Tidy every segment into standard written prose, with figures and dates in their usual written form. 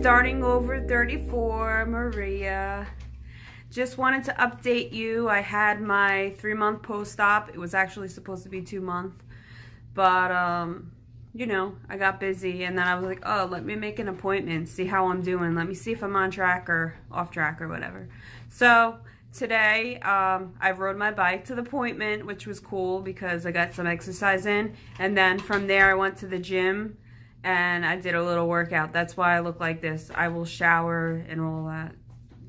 Starting over 34, Maria. Just wanted to update you. I had my 3-month post-op. It was actually supposed to be 2-month. But, you know, I got busy. And then I was like, oh, let me make an appointment. See how I'm doing. Let me see if I'm on track or off track or whatever. So, today, I rode my bike to the appointment, which was cool because I got some exercise in. And then from there, I went to the gym. And I did a little workout. That's why I look like this. I will shower and all that.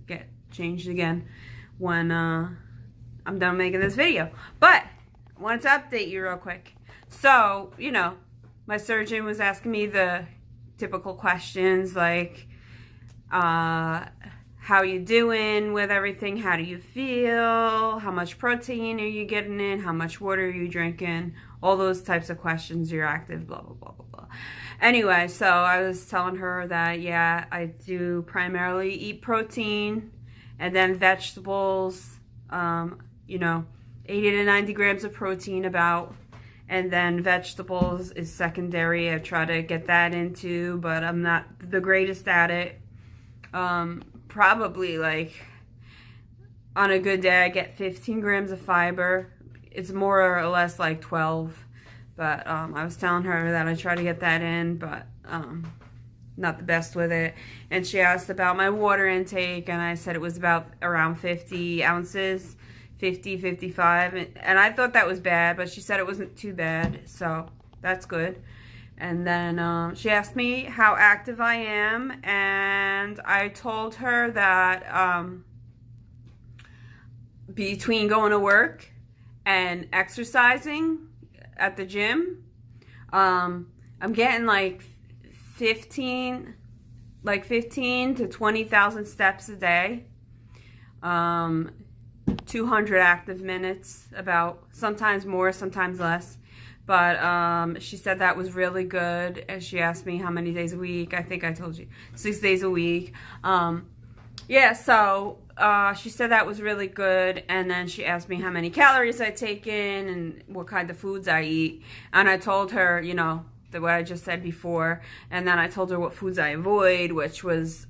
Get changed again when I'm done making this video. But I wanted to update you real quick. So, you know, my surgeon was asking me the typical questions like, how you doing with everything? How do you feel? How much protein are you getting in? How much water are you drinking? All those types of questions. You're active, blah, blah, blah, blah, blah. Anyway, so I was telling her that, yeah, I do primarily eat protein and then vegetables, you know, 80 to 90 grams of protein about. And then vegetables is secondary. I try to get that into, but I'm not the greatest at it. Probably like on a good day I get 15 grams of fiber. It's more or less like 12. But I was telling her that I try to get that in, but not the best with it. And she asked about my water intake, and I said it was about around 50 ounces, 50, 55. And I thought that was bad, but she said it wasn't too bad, so that's good. And then she asked me how active I am, and I told her that between going to work and exercising at the gym, I'm getting like 15 to 20,000 steps a day, 200 active minutes, about, sometimes more, sometimes less. But she said that was really good, and she asked me how many days a week. I think I told you 6 days a week. Yeah, so she said that was really good, and then she asked me how many calories I take in and what kind of foods I eat. And I told her, you know, what I just said before, and then I told her what foods I avoid, which was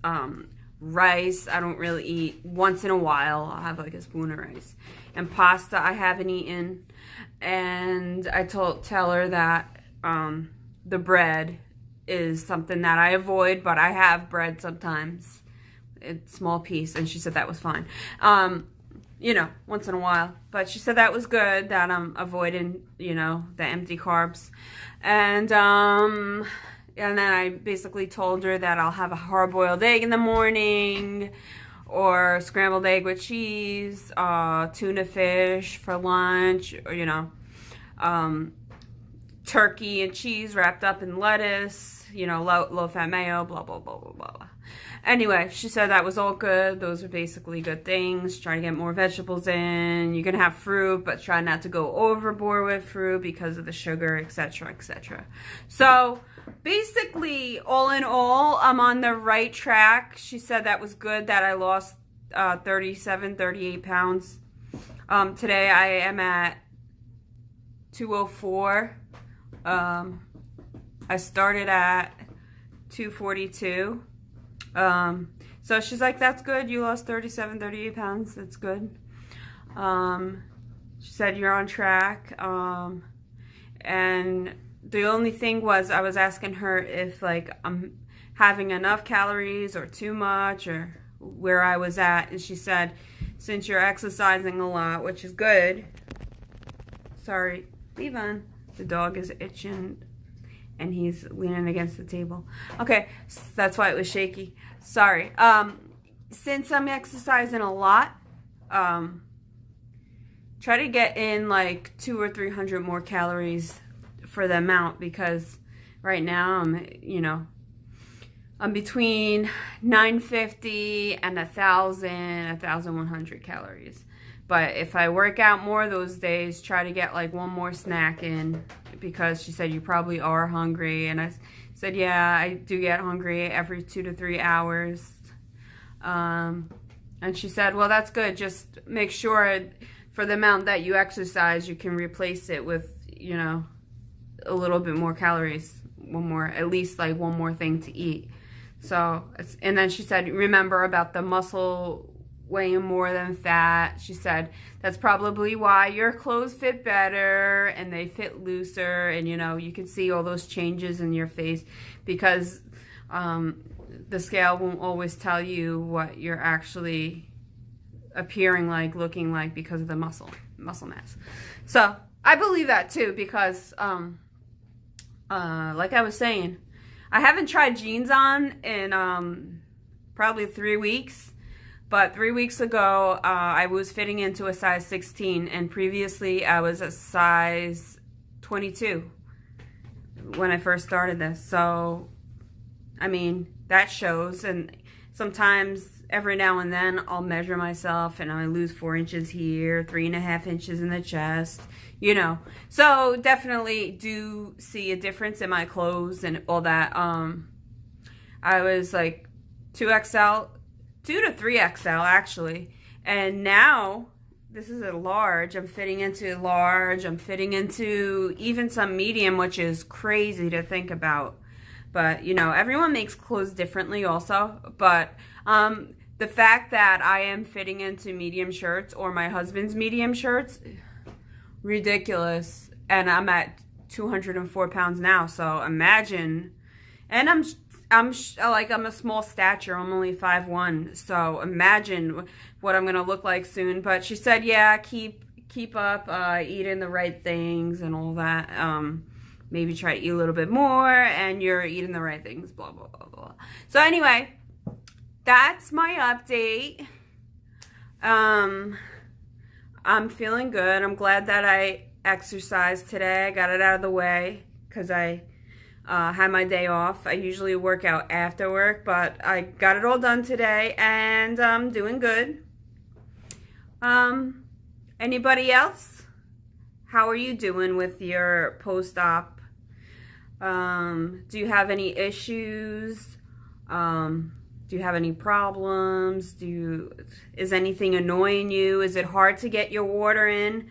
rice. I don't really eat. Once in a while, I'll have like a spoon of rice. And pasta I haven't eaten. And I tell her that the bread is something that I avoid, but I have bread sometimes. It's a small piece, and she said that was fine. You know, once in a while. But she said that was good, that I'm avoiding, you know, the empty carbs. And then I basically told her that I'll have a hard-boiled egg in the morning, or scrambled egg with cheese, tuna fish for lunch, or, you know, turkey and cheese wrapped up in lettuce, you know, low-fat mayo, blah, blah, blah, blah, blah. Anyway, she said that was all good. Those are basically good things. Try to get more vegetables in. You can have fruit, but try not to go overboard with fruit because of the sugar, etc., etc. So, basically, all in all, I'm on the right track. She said that was good, that I lost 38 pounds. Today, I am at 204. I started at 242. So she's like, that's good. You lost 38 pounds. That's good. She said, you're on track. And the only thing was, I was asking her if like I'm having enough calories or too much, or where I was at. And she said, since you're exercising a lot, which is good. Sorry, Levan. The dog is itching and he's leaning against the table. Okay, that's why it was shaky. Sorry. Since I'm exercising a lot, try to get in like 200 or 300 more calories for the amount, because right now I'm, you know, I'm between 950 and 1,100 calories. But if I work out more those days, try to get like one more snack in, because she said you probably are hungry. And I said, yeah, I do get hungry every 2 to 3 hours. And she said, well, that's good. Just make sure for the amount that you exercise, you can replace it with, you know, a little bit more calories. At least like one more thing to eat. So, and then she said, remember about the muscle weighing more than fat. She said, that's probably why your clothes fit better and they fit looser. And, you know, you can see all those changes in your face because the scale won't always tell you what you're actually appearing like, looking like because of the muscle mass. So I believe that too because, like I was saying, I haven't tried jeans on in probably 3 weeks. But 3 weeks ago, I was fitting into a size 16, and previously I was a size 22 when I first started this. So, I mean, that shows. And sometimes, every now and then, I'll measure myself, and I lose 4 inches here, 3.5 inches in the chest, you know. So, definitely do see a difference in my clothes and all that. I was like 2XL. 2 to 3XL actually, and now this is a large. I'm fitting into large. I'm fitting into even some medium, which is crazy to think about. But you know, everyone makes clothes differently also. But the fact that I am fitting into medium shirts or my husband's medium shirts, ridiculous. And I'm at 204 pounds now, so imagine. And I'm a small stature. I'm only 5'1", so imagine what I'm gonna look like soon. But she said, yeah, keep up eating the right things and all that. Maybe try to eat a little bit more, and you're eating the right things. Blah blah blah blah. So anyway, that's my update. I'm feeling good. I'm glad that I exercised today. I got it out of the way because I had my day off. I usually work out after work, but I got it all done today, and I'm doing good. Anybody else? How are you doing with your post-op? Do you have any issues? Do you have any problems? Is anything annoying you? Is it hard to get your water in?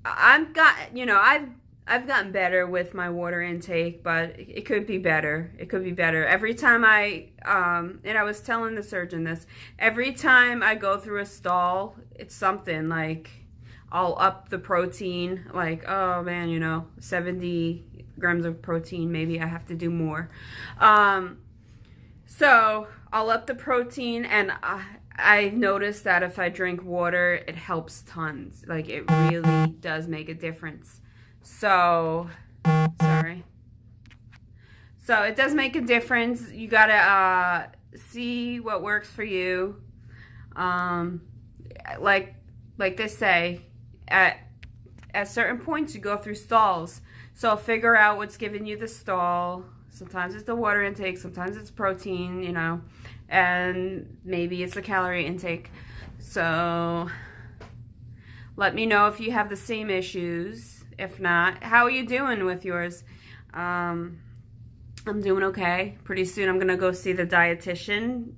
I've gotten better with my water intake, but it could be better. It could be better. Every time and I was telling the surgeon this, every time I go through a stall, it's something like I'll up the protein, like, oh man, 70 grams of protein, maybe I have to do more. So I'll up the protein, and I've noticed that if I drink water, it helps tons. Like, it really does make a difference. So, sorry. So it does make a difference. You gotta see what works for you. Like they say, at certain points you go through stalls. So figure out what's giving you the stall. Sometimes it's the water intake, sometimes it's protein, and maybe it's the calorie intake. So let me know if you have the same issues. If not, how are you doing with yours? I'm doing okay. Pretty soon I'm gonna go see the dietitian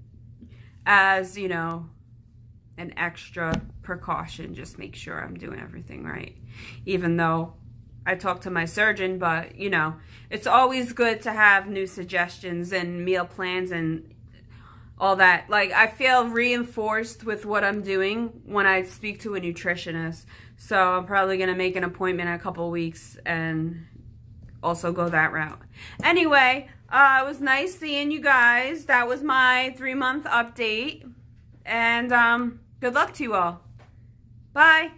as, an extra precaution. Just make sure I'm doing everything right. Even though I talked to my surgeon, but, it's always good to have new suggestions and meal plans and all that. Like, I feel reinforced with what I'm doing when I speak to a nutritionist. So I'm probably going to make an appointment in a couple weeks and also go that route. Anyway, it was nice seeing you guys. That was my 3-month update. And good luck to you all. Bye.